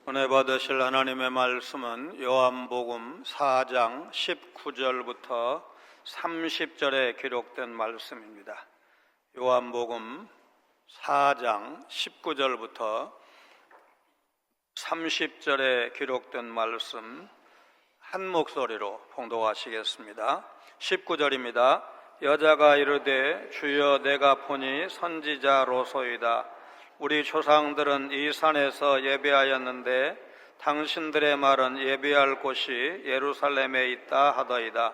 은혜 받으실 하나님의 말씀은 요한복음 4장 19절부터 30절에 기록된 말씀입니다. 요한복음 4장 19절부터 30절에 기록된 말씀 한 목소리로 봉독하시겠습니다. 19절입니다. 여자가 이르되 주여 내가 보니 선지자로소이다. 우리 조상들은 이 산에서 예배하였는데 당신들의 말은 예배할 곳이 예루살렘에 있다 하더이다.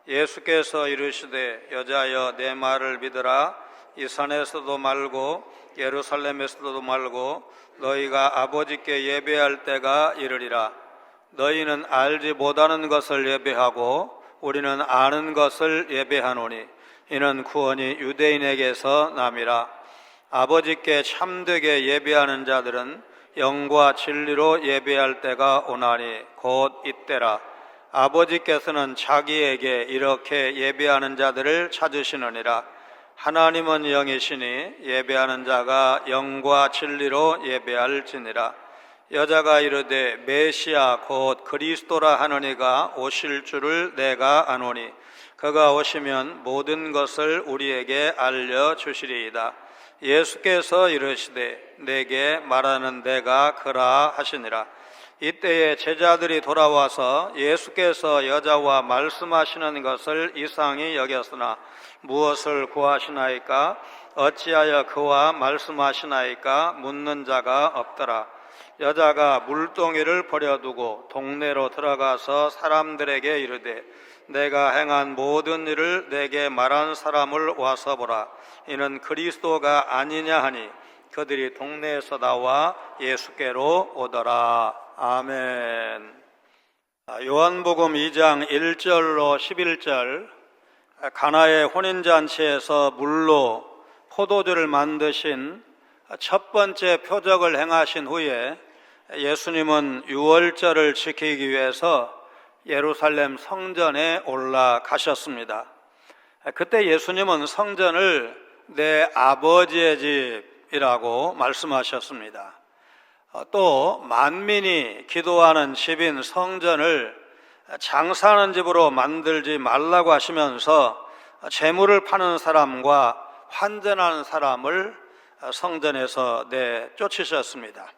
예수께서 이르시되 여자여 내 말을 믿으라. 이 산에서도 말고 예루살렘에서도 말고 너희가 아버지께 예배할 때가 이르리라. 너희는 알지 못하는 것을 예배하고 우리는 아는 것을 예배하노니 이는 구원이 유대인에게서 남이라. 아버지께 참되게 예배하는 자들은 영과 진리로 예배할 때가 오나니 곧 이때라. 아버지께서는 자기에게 이렇게 예배하는 자들을 찾으시느니라. 하나님은 영이시니 예배하는 자가 영과 진리로 예배할지니라. 여자가 이르되 메시아 곧 그리스도라 하는 이가 오실 줄을 내가 아노니 그가 오시면 모든 것을 우리에게 알려주시리이다. 예수께서 이르시되 내게 말하는 내가 그라 하시니라. 이때에 제자들이 돌아와서 예수께서 여자와 말씀하시는 것을 이상히 여겼으나 무엇을 구하시나이까? 어찌하여 그와 말씀하시나이까? 묻는 자가 없더라. 여자가 물동이를 버려두고 동네로 들어가서 사람들에게 이르되 내가 행한 모든 일을 내게 말한 사람을 와서 보라. 이는 그리스도가 아니냐 하니 그들이 동네에서 나와 예수께로 오더라. 아멘. 요한복음 2장 1절로 11절 가나의 혼인잔치에서 물로 포도주를 만드신 첫 번째 표적을 행하신 후에 예수님은 유월절을 지키기 위해서 예루살렘 성전에 올라가셨습니다. 그때 예수님은 성전을 내 아버지의 집이라고 말씀하셨습니다. 또 만민이 기도하는 집인 성전을 장사하는 집으로 만들지 말라고 하시면서 재물을 파는 사람과 환전하는 사람을 성전에서 내쫓으셨습니다.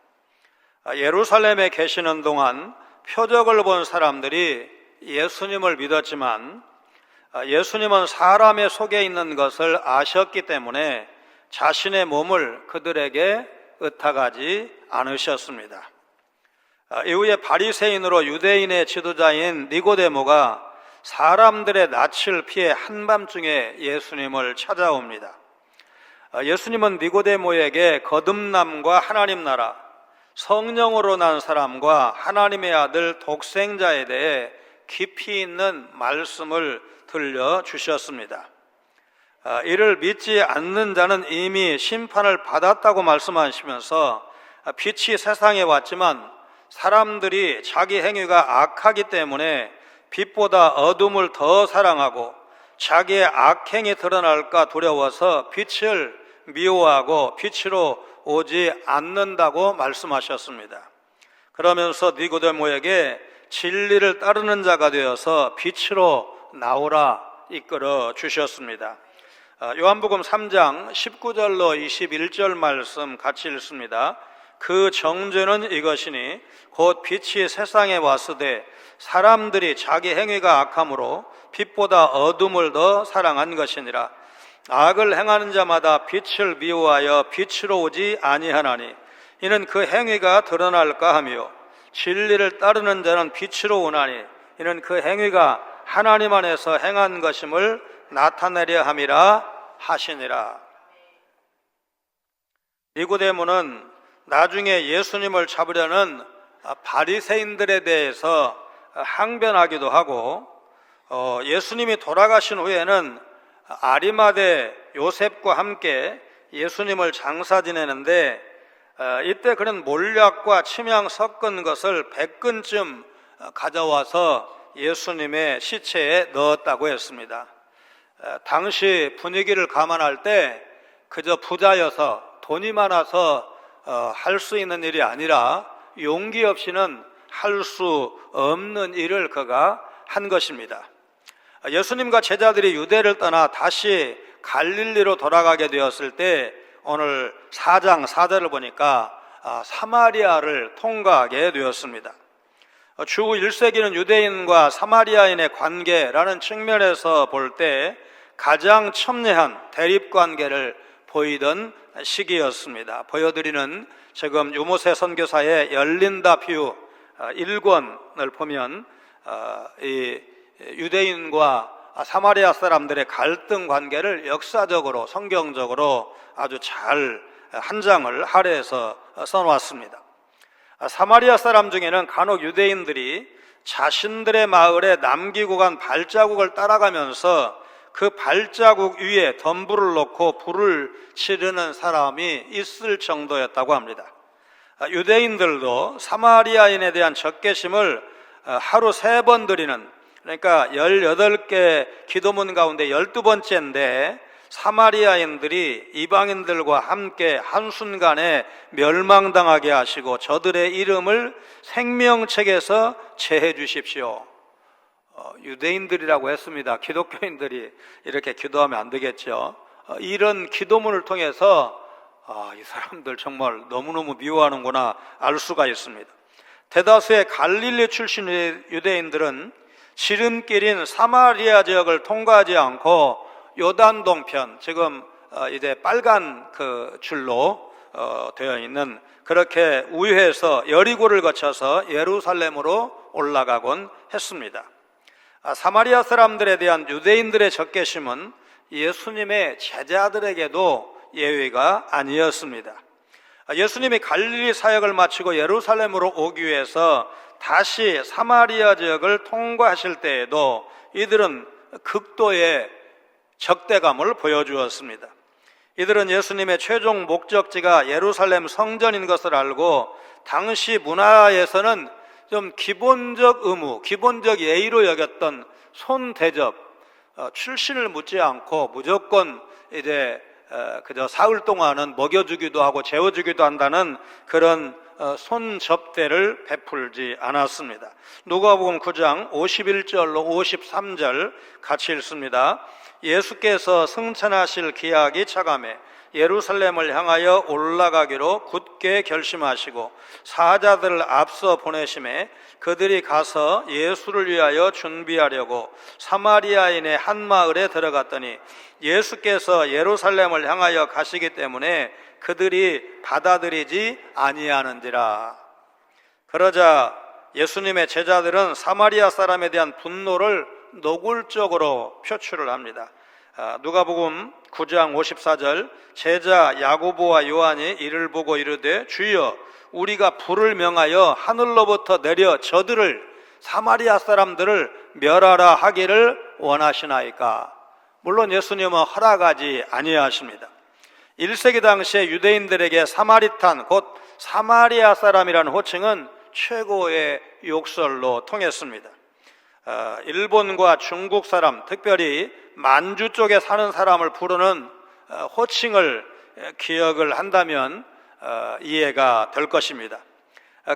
예루살렘에 계시는 동안 표적을 본 사람들이 예수님을 믿었지만 예수님은 사람의 속에 있는 것을 아셨기 때문에 자신의 몸을 그들에게 의탁하지 않으셨습니다. 이후에 바리새인으로 유대인의 지도자인 니고데모가 사람들의 낯을 피해 한밤중에 예수님을 찾아옵니다. 예수님은 니고데모에게 거듭남과 하나님 나라, 성령으로 난 사람과 하나님의 아들 독생자에 대해 깊이 있는 말씀을 들려주셨습니다. 이를 믿지 않는 자는 이미 심판을 받았다고 말씀하시면서 빛이 세상에 왔지만 사람들이 자기 행위가 악하기 때문에 빛보다 어둠을 더 사랑하고 자기의 악행이 드러날까 두려워서 빛을 미워하고 빛으로 오지 않는다고 말씀하셨습니다. 그러면서 니고데모에게 진리를 따르는 자가 되어서 빛으로 나오라 이끌어 주셨습니다. 요한복음 3장 19절로 21절 말씀 같이 읽습니다. 그 정죄는 이것이니 곧 빛이 세상에 왔으되 사람들이 자기 행위가 악함으로 빛보다 어둠을 더 사랑한 것이니라. 악을 행하는 자마다 빛을 미워하여 빛으로 오지 아니하나니 이는 그 행위가 드러날까 하며 진리를 따르는 자는 빛으로 오나니 이는 그 행위가 하나님 안에서 행한 것임을 나타내려 함이라 하시니라. 니고데모는 나중에 예수님을 잡으려는 바리새인들에 대해서 항변하기도 하고 예수님이 돌아가신 후에는 아리마대 요셉과 함께 예수님을 장사 지내는데 이때 그는 몰약과 침향 섞은 것을 100근쯤 가져와서 예수님의 시체에 넣었다고 했습니다. 당시 분위기를 감안할 때 그저 부자여서 돈이 많아서 할 수 있는 일이 아니라 용기 없이는 할 수 없는 일을 그가 한 것입니다. 예수님과 제자들이 유대를 떠나 다시 갈릴리로 돌아가게 되었을 때 오늘 4장 4절을 보니까 사마리아를 통과하게 되었습니다. 주 1세기는 유대인과 사마리아인의 관계라는 측면에서 볼 때 가장 첨예한 대립관계를 보이던 시기였습니다. 보여드리는 지금 유모세 선교사의 열린다 뷰 1권을 보면 이 유대인과 사마리아 사람들의 갈등 관계를 역사적으로 성경적으로 아주 잘 한 장을 할애해서 써놓았습니다. 사마리아 사람 중에는 간혹 유대인들이 자신들의 마을에 남기고 간 발자국을 따라가면서 그 발자국 위에 덤불을 놓고 불을 지르는 사람이 있을 정도였다고 합니다. 유대인들도 사마리아인에 대한 적개심을 하루 3번 드리는, 그러니까 18개 기도문 가운데 12번째인데 사마리아인들이 이방인들과 함께 한순간에 멸망당하게 하시고 저들의 이름을 생명책에서 제해 주십시오. 유대인들이라고 했습니다. 기독교인들이 이렇게 기도하면 안 되겠죠. 이런 기도문을 통해서 이 사람들 정말 너무너무 미워하는구나 알 수가 있습니다. 대다수의 갈릴리 출신 유대인들은 지름길인 사마리아 지역을 통과하지 않고 요단 동편, 지금 이제 빨간 그 줄로 되어 있는 그렇게 우회해서 여리고를 거쳐서 예루살렘으로 올라가곤 했습니다. 사마리아 사람들에 대한 유대인들의 적개심은 예수님의 제자들에게도 예외가 아니었습니다. 예수님이 갈릴리 사역을 마치고 예루살렘으로 오기 위해서 다시 사마리아 지역을 통과하실 때에도 이들은 극도의 적대감을 보여주었습니다. 이들은 예수님의 최종 목적지가 예루살렘 성전인 것을 알고 당시 문화에서는 좀 기본적 의무, 기본적 예의로 여겼던 손대접, 출신을 묻지 않고 무조건 이제 그저 사흘 동안은 먹여주기도 하고 재워주기도 한다는 그런 손접대를 베풀지 않았습니다. 누가복음 9장 51절로 53절 같이 읽습니다. 예수께서 승천하실 기약이 차감해 예루살렘을 향하여 올라가기로 굳게 결심하시고 사자들을 앞서 보내심에 그들이 가서 예수를 위하여 준비하려고 사마리아인의 한 마을에 들어갔더니 예수께서 예루살렘을 향하여 가시기 때문에 그들이 받아들이지 아니하는지라. 그러자 예수님의 제자들은 사마리아 사람에 대한 분노를 노골적으로 표출을 합니다. 누가복음 9장 54절 제자 야고보와 요한이 이를 보고 이르되 주여 우리가 불을 명하여 하늘로부터 내려 저들을 사마리아 사람들을 멸하라 하기를 원하시나이까. 물론 예수님은 허락하지 아니하십니다. 1세기 당시에 유대인들에게 사마리탄 곧 사마리아 사람이라는 호칭은 최고의 욕설로 통했습니다. 일본과 중국 사람, 특별히 만주 쪽에 사는 사람을 부르는 호칭을 기억을 한다면 이해가 될 것입니다.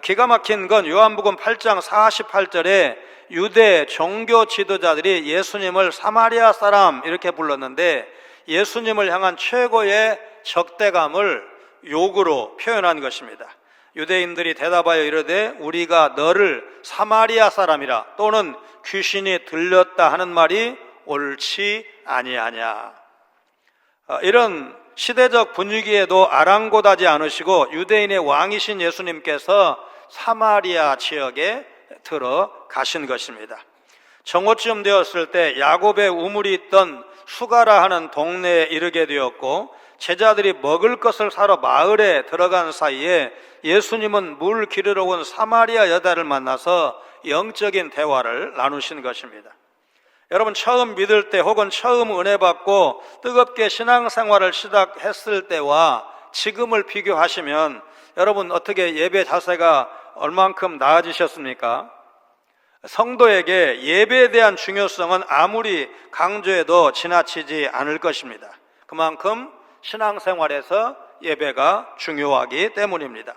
기가 막힌 건 요한복음 8장 48절에 유대 종교 지도자들이 예수님을 사마리아 사람 이렇게 불렀는데 예수님을 향한 최고의 적대감을 욕으로 표현한 것입니다. 유대인들이 대답하여 이르되 우리가 너를 사마리아 사람이라 또는 귀신이 들렸다 하는 말이 옳지 아니하냐. 이런 시대적 분위기에도 아랑곳하지 않으시고 유대인의 왕이신 예수님께서 사마리아 지역에 들어가신 것입니다. 정오쯤 되었을 때 야곱의 우물이 있던 수가라 하는 동네에 이르게 되었고 제자들이 먹을 것을 사러 마을에 들어간 사이에 예수님은 물 기르러 온 사마리아 여자를 만나서 영적인 대화를 나누신 것입니다. 여러분 처음 믿을 때 혹은 처음 은혜 받고 뜨겁게 신앙생활을 시작했을 때와 지금을 비교하시면 여러분 어떻게 예배 자세가 얼만큼 나아지셨습니까? 성도에게 예배에 대한 중요성은 아무리 강조해도 지나치지 않을 것입니다. 그만큼 신앙생활에서 예배가 중요하기 때문입니다.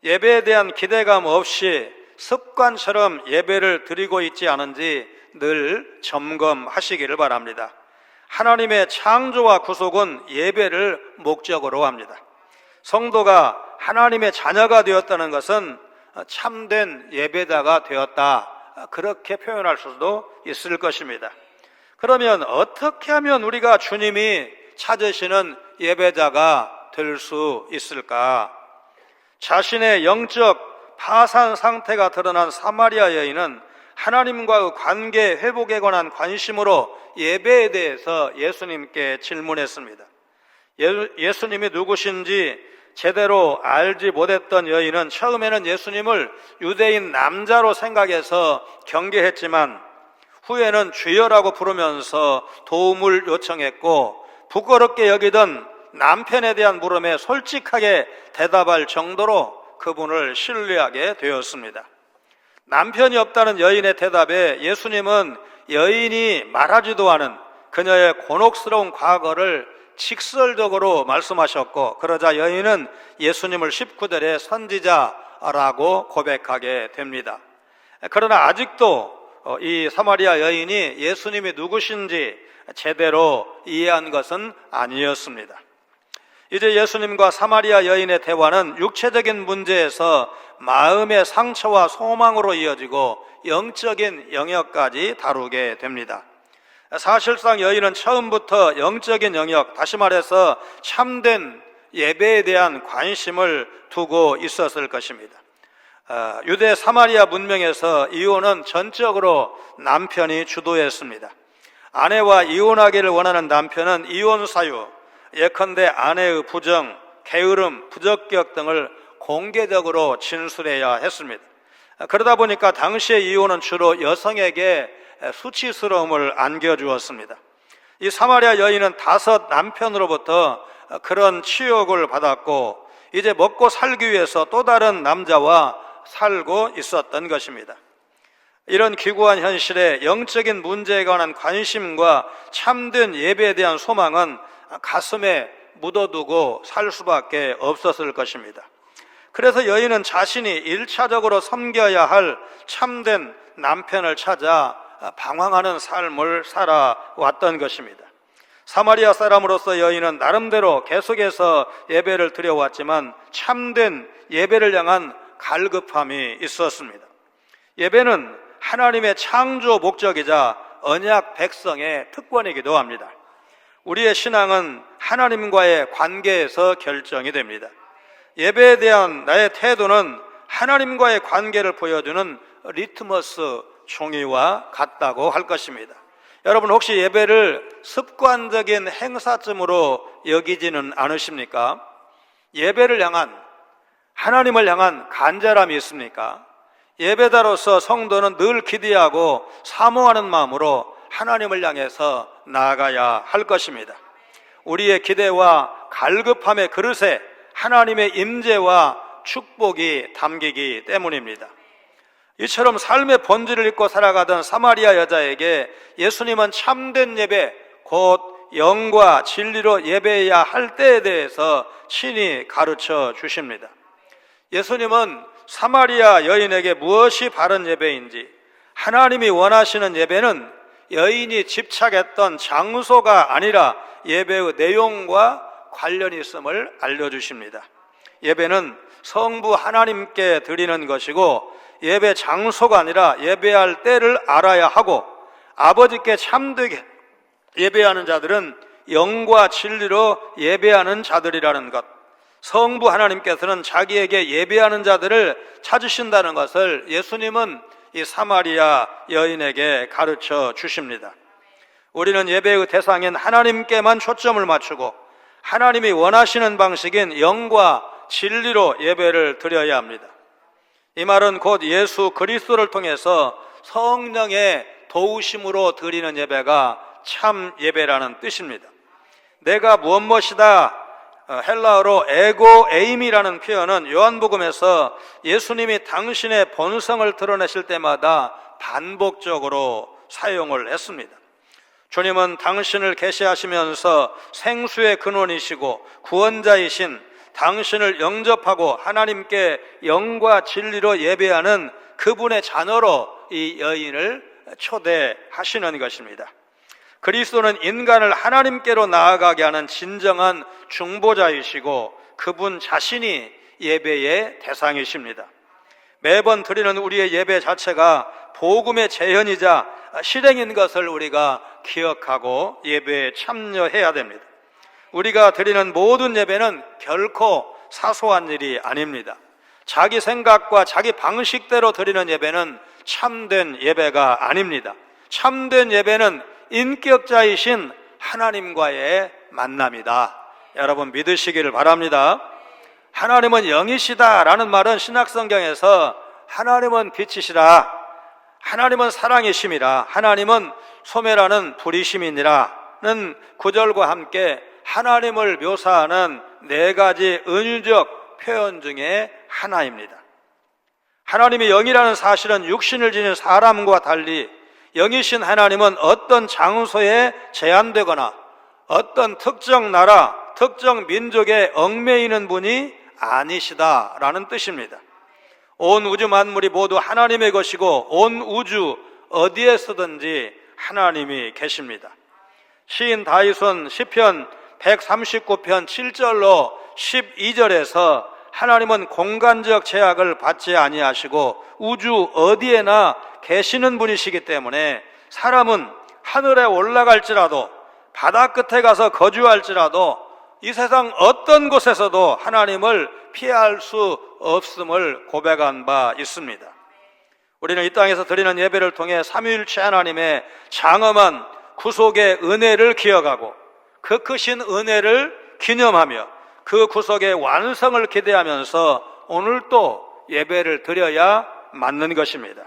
예배에 대한 기대감 없이 습관처럼 예배를 드리고 있지 않은지 늘 점검하시기를 바랍니다. 하나님의 창조와 구속은 예배를 목적으로 합니다. 성도가 하나님의 자녀가 되었다는 것은 참된 예배자가 되었다, 그렇게 표현할 수도 있을 것입니다. 그러면 어떻게 하면 우리가 주님이 찾으시는 예배자가 될 수 있을까? 자신의 영적 파산 상태가 드러난 사마리아 여인은 하나님과의 관계 회복에 관한 관심으로 예배에 대해서 예수님께 질문했습니다. 예수님이 누구신지 제대로 알지 못했던 여인은 처음에는 예수님을 유대인 남자로 생각해서 경계했지만 후에는 주여라고 부르면서 도움을 요청했고, 부끄럽게 여기던 남편에 대한 물음에 솔직하게 대답할 정도로 그분을 신뢰하게 되었습니다. 남편이 없다는 여인의 대답에 예수님은 여인이 말하지도 않은 그녀의 곤혹스러운 과거를 직설적으로 말씀하셨고, 그러자 여인은 예수님을 19절에 선지자라고 고백하게 됩니다. 그러나 아직도 이 사마리아 여인이 예수님이 누구신지 제대로 이해한 것은 아니었습니다. 이제 예수님과 사마리아 여인의 대화는 육체적인 문제에서 마음의 상처와 소망으로 이어지고 영적인 영역까지 다루게 됩니다. 사실상 여인은 처음부터 영적인 영역, 다시 말해서 참된 예배에 대한 관심을 두고 있었을 것입니다. 유대 사마리아 문명에서 이혼은 전적으로 남편이 주도했습니다. 아내와 이혼하기를 원하는 남편은 이혼 사유, 예컨대 아내의 부정, 게으름, 부적격 등을 공개적으로 진술해야 했습니다. 그러다 보니까 당시의 이혼은 주로 여성에게 수치스러움을 안겨주었습니다. 이 사마리아 여인은 5 남편으로부터 그런 치욕을 받았고, 이제 먹고 살기 위해서 또 다른 남자와 살고 있었던 것입니다. 이런 기구한 현실에 영적인 문제에 관한 관심과 참된 예배에 대한 소망은 가슴에 묻어두고 살 수밖에 없었을 것입니다. 그래서 여인은 자신이 1차적으로 섬겨야 할 참된 남편을 찾아 방황하는 삶을 살아왔던 것입니다. 사마리아 사람으로서 여인은 나름대로 계속해서 예배를 드려왔지만 참된 예배를 향한 갈급함이 있었습니다. 예배는 하나님의 창조 목적이자 언약 백성의 특권이기도 합니다. 우리의 신앙은 하나님과의 관계에서 결정이 됩니다. 예배에 대한 나의 태도는 하나님과의 관계를 보여주는 리트머스 종이와 같다고 할 것입니다. 여러분, 혹시 예배를 습관적인 행사쯤으로 여기지는 않으십니까? 예배를 향한, 하나님을 향한 간절함이 있습니까? 예배자로서 성도는 늘 기대하고 사모하는 마음으로 하나님을 향해서 나아가야 할 것입니다. 우리의 기대와 갈급함의 그릇에 하나님의 임재와 축복이 담기기 때문입니다. 이처럼 삶의 본질을 잊고 살아가던 사마리아 여자에게 예수님은 참된 예배, 곧 영과 진리로 예배해야 할 때에 대해서 친히 가르쳐 주십니다. 예수님은 사마리아 여인에게 무엇이 바른 예배인지, 하나님이 원하시는 예배는 여인이 집착했던 장소가 아니라 예배의 내용과 관련이 있음을 알려주십니다. 예배는 성부 하나님께 드리는 것이고, 예배 장소가 아니라 예배할 때를 알아야 하고, 아버지께 참되게 예배하는 자들은 영과 진리로 예배하는 자들이라는 것, 성부 하나님께서는 자기에게 예배하는 자들을 찾으신다는 것을 예수님은 이 사마리아 여인에게 가르쳐 주십니다. 우리는 예배의 대상인 하나님께만 초점을 맞추고 하나님이 원하시는 방식인 영과 진리로 예배를 드려야 합니다. 이 말은 곧 예수 그리스도를 통해서 성령의 도우심으로 드리는 예배가 참 예배라는 뜻입니다. 내가 무엇이다, 헬라어로 에고 에임이라는 표현은 요한복음에서 예수님이 당신의 본성을 드러내실 때마다 반복적으로 사용을 했습니다. 주님은 당신을 계시하시면서 생수의 근원이시고 구원자이신 당신을 영접하고 하나님께 영과 진리로 예배하는 그분의 자녀로 이 여인을 초대하시는 것입니다. 그리스도는 인간을 하나님께로 나아가게 하는 진정한 중보자이시고 그분 자신이 예배의 대상이십니다. 매번 드리는 우리의 예배 자체가 복음의 재현이자 실행인 것을 우리가 기억하고 예배에 참여해야 됩니다. 우리가 드리는 모든 예배는 결코 사소한 일이 아닙니다. 자기 생각과 자기 방식대로 드리는 예배는 참된 예배가 아닙니다. 참된 예배는 인격자이신 하나님과의 만남이다. 여러분 믿으시기를 바랍니다. 하나님은 영이시다라는 말은 신약성경에서 하나님은 빛이시라, 하나님은 사랑이심이라, 하나님은 소멸하는 불이심이니라는 구절과 함께 하나님을 묘사하는 네 가지 은유적 표현 중에 하나입니다. 하나님이 영이라는 사실은 육신을 지닌 사람과 달리 영이신 하나님은 어떤 장소에 제한되거나 어떤 특정 나라, 특정 민족에 얽매이는 분이 아니시다라는 뜻입니다. 온 우주 만물이 모두 하나님의 것이고 온 우주 어디에서든지 하나님이 계십니다. 시인 다윗은 시편 139편 7절로 12절에서 하나님은 공간적 제약을 받지 아니하시고 우주 어디에나 계시는 분이시기 때문에 사람은 하늘에 올라갈지라도 바다 끝에 가서 거주할지라도 이 세상 어떤 곳에서도 하나님을 피할 수 없음을 고백한 바 있습니다. 우리는 이 땅에서 드리는 예배를 통해 삼위일체 하나님의 장엄한 구속의 은혜를 기억하고 그 크신 은혜를 기념하며 그 구속의 완성을 기대하면서 오늘 또 예배를 드려야 맞는 것입니다.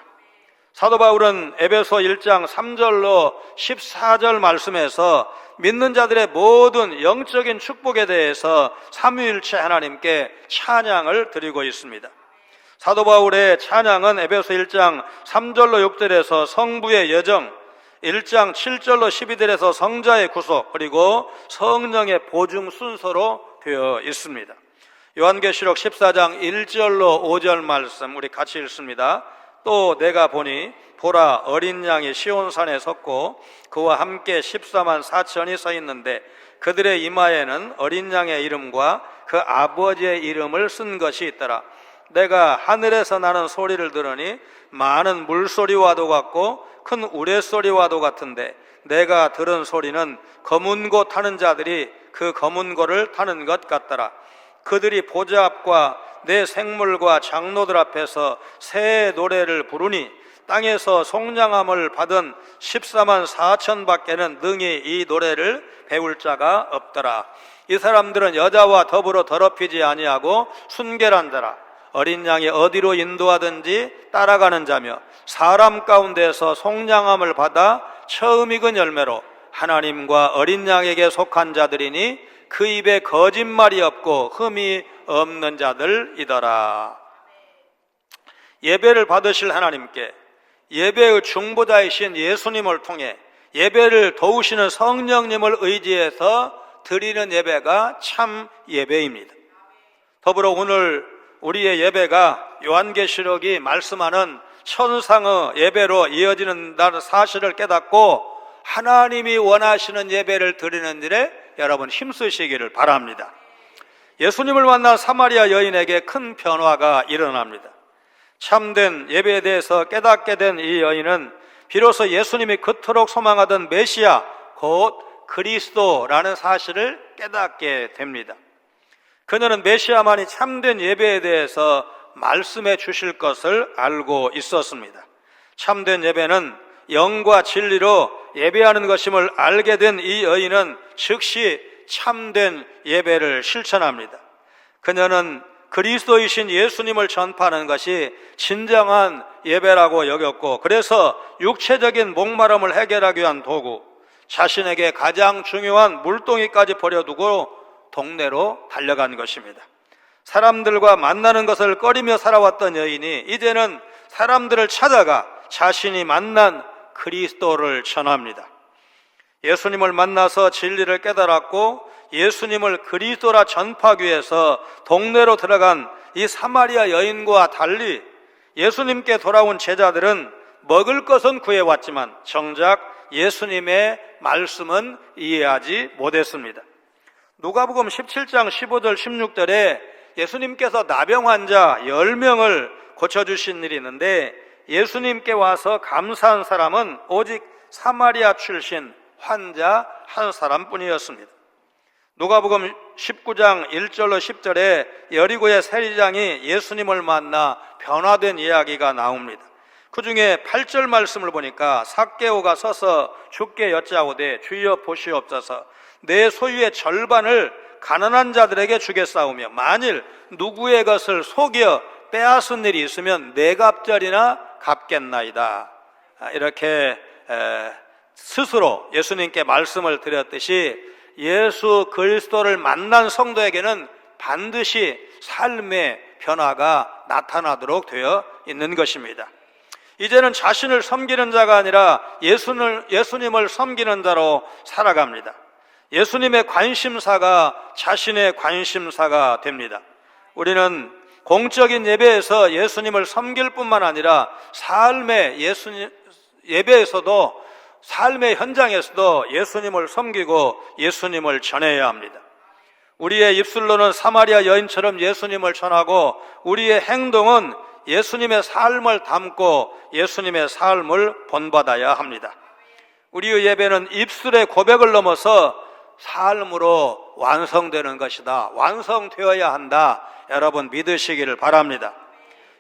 사도 바울은 에베소 1장 3절로 14절 말씀에서 믿는 자들의 모든 영적인 축복에 대해서 삼위일체 하나님께 찬양을 드리고 있습니다. 사도 바울의 찬양은 에베소 1장 3절로 6절에서 성부의 여정, 1장 7절로 12절에서 성자의 구속, 그리고 성령의 보증 순서로 되어 있습니다. 요한계시록 14장 1절로 5절 말씀 우리 같이 읽습니다. 또 내가 보니 보라 어린 양이 시온산에 섰고 그와 함께 14만 4천이 서 있는데 그들의 이마에는 어린 양의 이름과 그 아버지의 이름을 쓴 것이 있더라. 내가 하늘에서 나는 소리를 들으니 많은 물소리와도 같고 큰 우레소리와도 같은데 내가 들은 소리는 검은 고 타는 자들이 그 검은 고를 타는 것 같더라. 그들이 보좌 앞과 내 생물과 장로들 앞에서 새 노래를 부르니 땅에서 속량함을 받은 14만 4천 밖에는 능히 이 노래를 배울 자가 없더라. 이 사람들은 여자와 더불어 더럽히지 아니하고 순결한 자라. 어린 양이 어디로 인도하든지 따라가는 자며 사람 가운데서 속량함을 받아 처음 익은 열매로 하나님과 어린 양에게 속한 자들이니 그 입에 거짓말이 없고 흠이 없는 자들이더라. 예배를 받으실 하나님께 예배의 중보자이신 예수님을 통해 예배를 도우시는 성령님을 의지해서 드리는 예배가 참 예배입니다. 더불어 오늘 우리의 예배가 요한계시록이 말씀하는 천상의 예배로 이어지는다는 사실을 깨닫고 하나님이 원하시는 예배를 드리는 일에 여러분 힘쓰시기를 바랍니다. 예수님을 만난 사마리아 여인에게 큰 변화가 일어납니다. 참된 예배에 대해서 깨닫게 된 이 여인은 비로소 예수님이 그토록 소망하던 메시아 곧 그리스도라는 사실을 깨닫게 됩니다. 그녀는 메시아만이 참된 예배에 대해서 말씀해 주실 것을 알고 있었습니다. 참된 예배는 영과 진리로 예배하는 것임을 알게 된 이 여인은 즉시 참된 예배를 실천합니다. 그녀는 그리스도이신 예수님을 전파하는 것이 진정한 예배라고 여겼고, 그래서 육체적인 목마름을 해결하기 위한 도구, 자신에게 가장 중요한 물동이까지 버려두고 동네로 달려간 것입니다. 사람들과 만나는 것을 꺼리며 살아왔던 여인이 이제는 사람들을 찾아가 자신이 만난 그리스도를 전합니다. 예수님을 만나서 진리를 깨달았고 예수님을 그리스도라 전파하기 위해서 동네로 들어간 이 사마리아 여인과 달리 예수님께 돌아온 제자들은 먹을 것은 구해왔지만 정작 예수님의 말씀은 이해하지 못했습니다. 누가복음 17장 15절 16절에 예수님께서 나병 환자 10명을 고쳐주신 일이 있는데 예수님께 와서 감사한 사람은 오직 사마리아 출신 환자 한 사람뿐이었습니다. 누가복음 19장 1절로 10절에 여리고의 세리장이 예수님을 만나 변화된 이야기가 나옵니다. 그 중에 8절 말씀을 보니까 삭개오가 서서 주께 여짜오되 주여 보시옵소서 내 소유의 절반을 가난한 자들에게 주겠사오며 만일 누구의 것을 속여 빼앗은 일이 있으면 네 갑절이나 갚겠나이다. 이렇게 스스로 예수님께 말씀을 드렸듯이 예수 그리스도를 만난 성도에게는 반드시 삶의 변화가 나타나도록 되어 있는 것입니다. 이제는 자신을 섬기는 자가 아니라 예수님을 섬기는 자로 살아갑니다. 예수님의 관심사가 자신의 관심사가 됩니다. 우리는 공적인 예배에서 예수님을 섬길 뿐만 아니라 삶의 예배에서도 삶의 현장에서도 예수님을 섬기고 예수님을 전해야 합니다. 우리의 입술로는 사마리아 여인처럼 예수님을 전하고 우리의 행동은 예수님의 삶을 담고 예수님의 삶을 본받아야 합니다. 우리의 예배는 입술의 고백을 넘어서 삶으로 완성되는 것이다. 완성되어야 한다. 여러분 믿으시기를 바랍니다.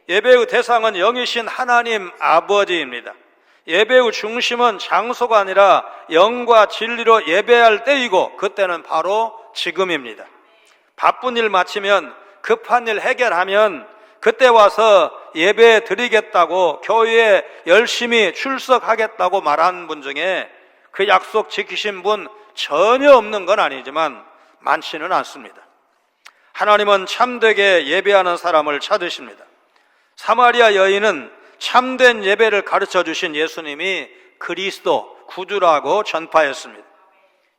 예배의 대상은 영이신 하나님 아버지입니다. 예배의 중심은 장소가 아니라 영과 진리로 예배할 때이고 그때는 바로 지금입니다. 바쁜 일 마치면 급한 일 해결하면 그때 와서 예배 드리겠다고 교회에 열심히 출석하겠다고 말한 분 중에 그 약속 지키신 분 전혀 없는 건 아니지만 많지는 않습니다. 하나님은 참되게 예배하는 사람을 찾으십니다. 사마리아 여인은 참된 예배를 가르쳐 주신 예수님이 그리스도, 구주라고 전파했습니다.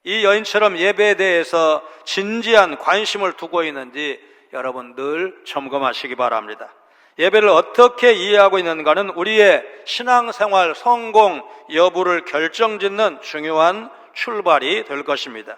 이 여인처럼 예배에 대해서 진지한 관심을 두고 있는지 여러분 늘 점검하시기 바랍니다. 예배를 어떻게 이해하고 있는가는 우리의 신앙생활 성공 여부를 결정짓는 중요한 출발이 될 것입니다.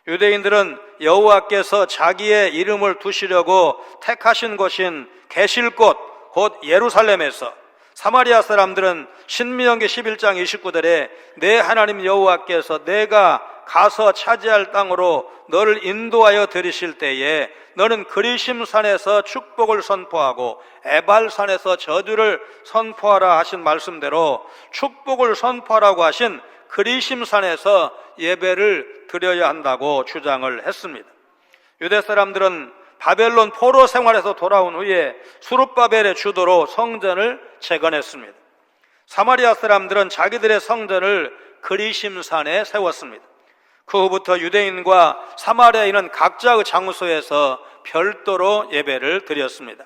유대인들은 여호와께서 자기의 이름을 두시려고 택하신 곳인 계실 곳, 곧 예루살렘에서 사마리아 사람들은 신명기 11장 29절에 내 하나님 여호와께서 내가 가서 차지할 땅으로 너를 인도하여 들이실 때에 너는 그리심산에서 축복을 선포하고 에발산에서 저주를 선포하라 하신 말씀대로 축복을 선포하라고 하신 그리심산에서 예배를 드려야 한다고 주장을 했습니다. 유대 사람들은 바벨론 포로 생활에서 돌아온 후에 수룹바벨의 주도로 성전을 재건했습니다. 사마리아 사람들은 자기들의 성전을 그리심산에 세웠습니다. 그 후부터 유대인과 사마리아인은 각자의 장소에서 별도로 예배를 드렸습니다.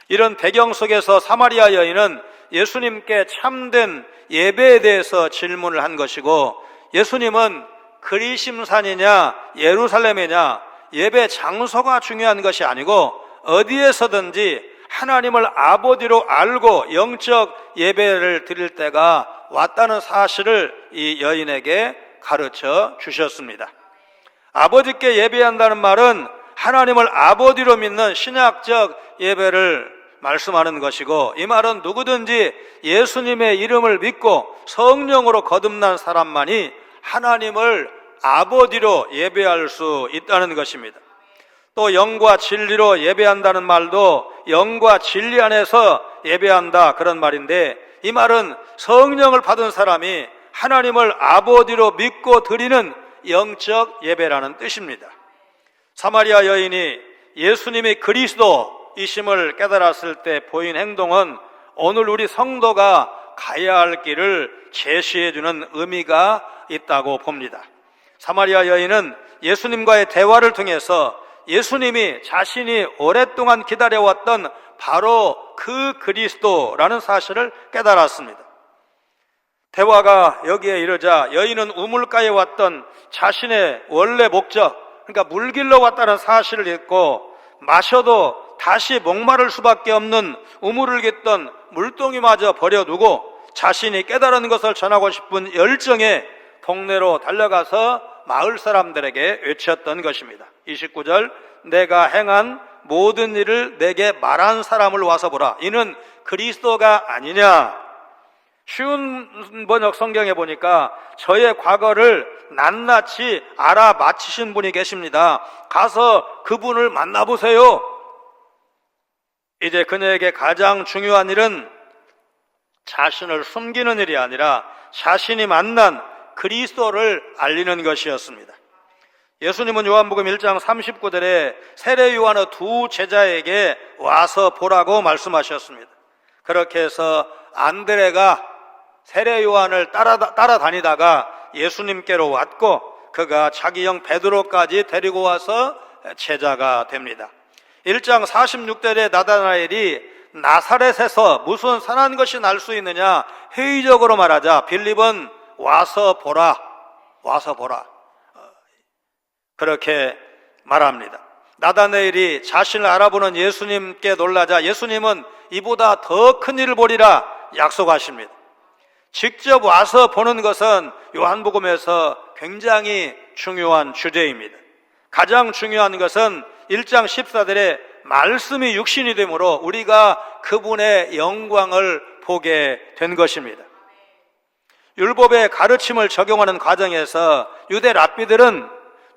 이런 배경 속에서 사마리아 여인은 예수님께 참된 예배에 대해서 질문을 한 것이고 예수님은 그리심산이냐 예루살렘이냐 예배 장소가 중요한 것이 아니고 어디에서든지 하나님을 아버지로 알고 영적 예배를 드릴 때가 왔다는 사실을 이 여인에게 가르쳐 주셨습니다. 아버지께 예배한다는 말은 하나님을 아버지로 믿는 신약적 예배를 말씀하는 것이고 이 말은 누구든지 예수님의 이름을 믿고 성령으로 거듭난 사람만이 하나님을 아버지로 예배할 수 있다는 것입니다. 또 영과 진리로 예배한다는 말도 영과 진리 안에서 예배한다 그런 말인데 이 말은 성령을 받은 사람이 하나님을 아버지로 믿고 드리는 영적 예배라는 뜻입니다. 사마리아 여인이 예수님이 그리스도이심을 깨달았을 때 보인 행동은 오늘 우리 성도가 가야 할 길을 제시해 주는 의미가 있다고 봅니다. 사마리아 여인은 예수님과의 대화를 통해서 예수님이 자신이 오랫동안 기다려왔던 바로 그 그리스도라는 사실을 깨달았습니다. 대화가 여기에 이르자 여인은 우물가에 왔던 자신의 원래 목적, 그러니까 물길러 왔다는 사실을 잊고 마셔도 다시 목마를 수밖에 없는 우물을 깃던 물동이마저 버려두고 자신이 깨달은 것을 전하고 싶은 열정에 동네로 달려가서 마을 사람들에게 외쳤던 것입니다. 29절, 내가 행한 모든 일을 내게 말한 사람을 와서 보라. 이는 그리스도가 아니냐. 쉬운 번역 성경에 보니까 저의 과거를 낱낱이 알아맞히신 분이 계십니다. 가서 그분을 만나보세요. 이제 그녀에게 가장 중요한 일은 자신을 숨기는 일이 아니라 자신이 만난 그리스도를 알리는 것이었습니다. 예수님은 요한복음 1장 39절에 세례 요한의 두 제자에게 와서 보라고 말씀하셨습니다. 그렇게 해서 안드레가 세례 요한을 따라다니다가 예수님께로 왔고 그가 자기 형 베드로까지 데리고 와서 제자가 됩니다. 1장 46절에 나다나엘이 나사렛에서 무슨 선한 것이 날 수 있느냐 회의적으로 말하자 빌립은 와서 보라, 와서 보라 그렇게 말합니다. 나다나엘이 자신을 알아보는 예수님께 놀라자 예수님은 이보다 더 큰 일을 보리라 약속하십니다. 직접 와서 보는 것은 요한복음에서 굉장히 중요한 주제입니다. 가장 중요한 것은 1장 14절에 말씀이 육신이 되므로 우리가 그분의 영광을 보게 된 것입니다. 율법의 가르침을 적용하는 과정에서 유대 랍비들은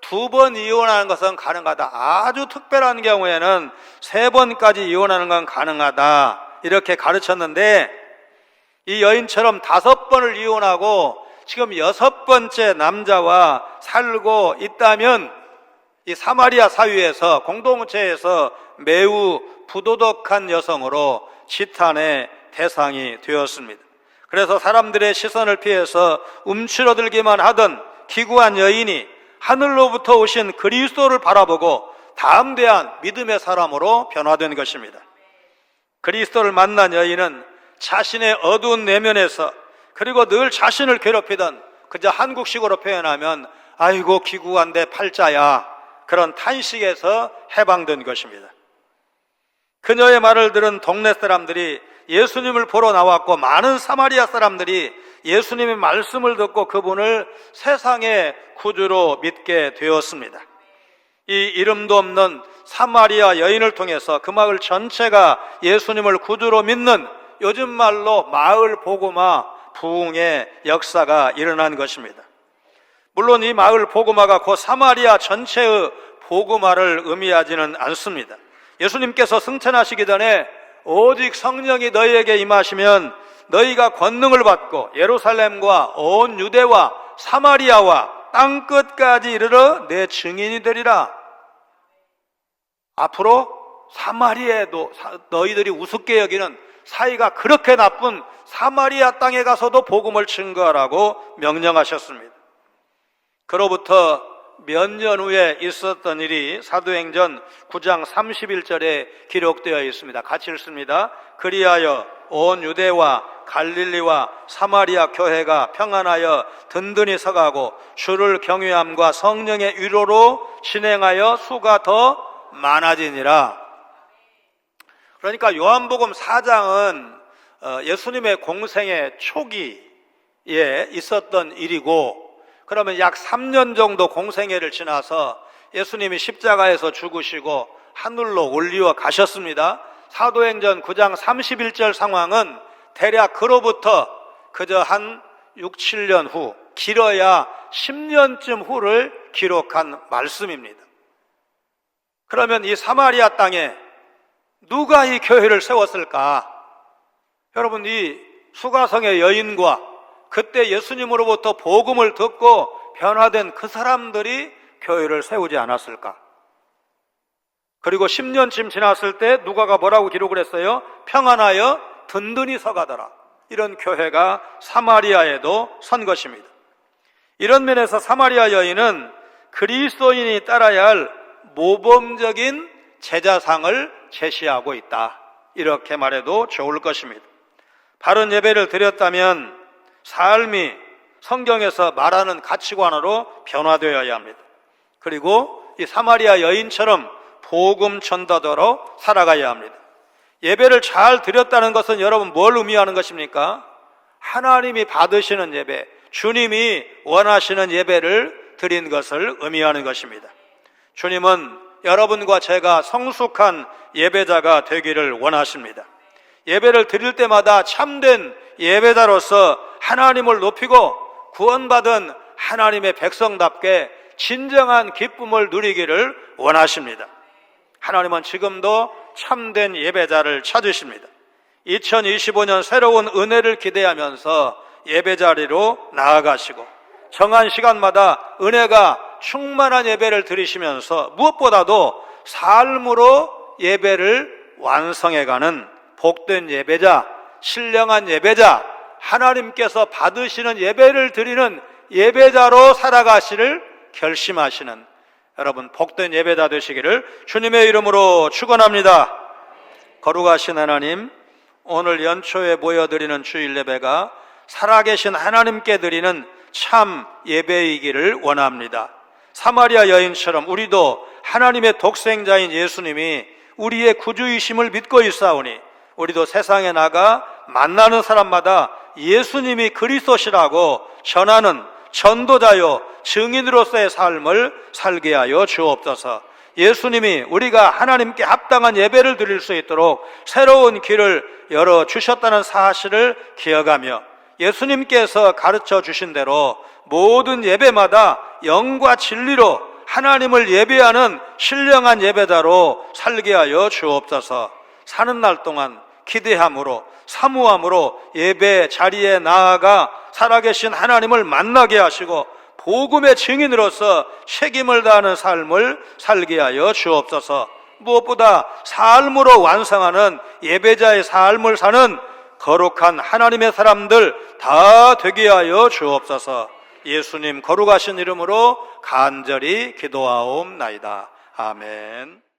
2번 이혼하는 것은 가능하다, 아주 특별한 경우에는 3번까지 이혼하는 건 가능하다 이렇게 가르쳤는데 이 여인처럼 5번을 이혼하고 지금 6번째 남자와 살고 있다면 이 사마리아 사회에서 공동체에서 매우 부도덕한 여성으로 지탄의 대상이 되었습니다. 그래서 사람들의 시선을 피해서 움츠러들기만 하던 기구한 여인이 하늘로부터 오신 그리스도를 바라보고 담대한 믿음의 사람으로 변화된 것입니다. 그리스도를 만난 여인은 자신의 어두운 내면에서 그리고 늘 자신을 괴롭히던 그저 한국식으로 표현하면 아이고 기구한데 팔자야 그런 탄식에서 해방된 것입니다. 그녀의 말을 들은 동네 사람들이 예수님을 보러 나왔고 많은 사마리아 사람들이 예수님의 말씀을 듣고 그분을 세상의 구주로 믿게 되었습니다. 이 이름도 없는 사마리아 여인을 통해서 그 마을 전체가 예수님을 구주로 믿는 요즘 말로 마을 복음화 부흥의 역사가 일어난 것입니다. 물론 이 마을 복음화가 곧 사마리아 전체의 복음화를 의미하지는 않습니다. 예수님께서 승천하시기 전에 오직 성령이 너희에게 임하시면 너희가 권능을 받고 예루살렘과 온 유대와 사마리아와 땅끝까지 이르러 내 증인이 되리라. 앞으로 사마리아에도 너희들이 우습게 여기는 사이가 그렇게 나쁜 사마리아 땅에 가서도 복음을 증거하라고 명령하셨습니다. 그로부터 몇 년 후에 있었던 일이 사도행전 9장 31절에 기록되어 있습니다. 같이 읽습니다. 그리하여 온 유대와 갈릴리와 사마리아 교회가 평안하여 든든히 서가고 주를 경외함과 성령의 위로로 진행하여 수가 더 많아지니라. 그러니까 요한복음 4장은 예수님의 공생의 초기에 있었던 일이고 그러면 약 3년 정도 공생애를 지나서 예수님이 십자가에서 죽으시고 하늘로 올리어 가셨습니다. 사도행전 9장 31절 상황은 대략 그로부터 그저 한 6, 7년 후, 길어야 10년쯤 후를 기록한 말씀입니다. 그러면 이 사마리아 땅에 누가 이 교회를 세웠을까? 여러분, 이 수가성의 여인과 그때 예수님으로부터 복음을 듣고 변화된 그 사람들이 교회를 세우지 않았을까? 그리고 10년쯤 지났을 때 누가가 뭐라고 기록을 했어요? 평안하여 든든히 서가더라. 이런 교회가 사마리아에도 선 것입니다. 이런 면에서 사마리아 여인은 그리스도인이 따라야 할 모범적인 제자상을 제시하고 있다. 이렇게 말해도 좋을 것입니다. 바른 예배를 드렸다면 삶이 성경에서 말하는 가치관으로 변화되어야 합니다. 그리고 이 사마리아 여인처럼 복음 전도자로 살아가야 합니다. 예배를 잘 드렸다는 것은 여러분 뭘 의미하는 것입니까? 하나님이 받으시는 예배, 주님이 원하시는 예배를 드린 것을 의미하는 것입니다. 주님은 여러분과 제가 성숙한 예배자가 되기를 원하십니다. 예배를 드릴 때마다 참된 예배자로서 하나님을 높이고 구원받은 하나님의 백성답게 진정한 기쁨을 누리기를 원하십니다. 하나님은 지금도 참된 예배자를 찾으십니다. 2025년 새로운 은혜를 기대하면서 예배자리로 나아가시고 정한 시간마다 은혜가 충만한 예배를 드리시면서 무엇보다도 삶으로 예배를 완성해가는 복된 예배자, 신령한 예배자, 하나님께서 받으시는 예배를 드리는 예배자로 살아가시를 결심하시는 여러분 복된 예배자 되시기를 주님의 이름으로 축원합니다. 거룩하신 하나님, 오늘 연초에 모여드리는 주일 예배가 살아계신 하나님께 드리는 참 예배이기를 원합니다. 사마리아 여인처럼 우리도 하나님의 독생자인 예수님이 우리의 구주이심을 믿고 있사오니 우리도 세상에 나가 만나는 사람마다 예수님이 그리스도시라고 전하는 전도자요 증인으로서의 삶을 살게 하여 주옵소서. 예수님이 우리가 하나님께 합당한 예배를 드릴 수 있도록 새로운 길을 열어주셨다는 사실을 기억하며 예수님께서 가르쳐 주신 대로 모든 예배마다 영과 진리로 하나님을 예배하는 신령한 예배자로 살게 하여 주옵소서. 사는 날 동안 기대함으로 사모함으로 예배 자리에 나아가 살아계신 하나님을 만나게 하시고 복음의 증인으로서 책임을 다하는 삶을 살게 하여 주옵소서. 무엇보다 삶으로 완성하는 예배자의 삶을 사는 거룩한 하나님의 사람들 다 되게 하여 주옵소서. 예수님 거룩하신 이름으로 간절히 기도하옵나이다. 아멘.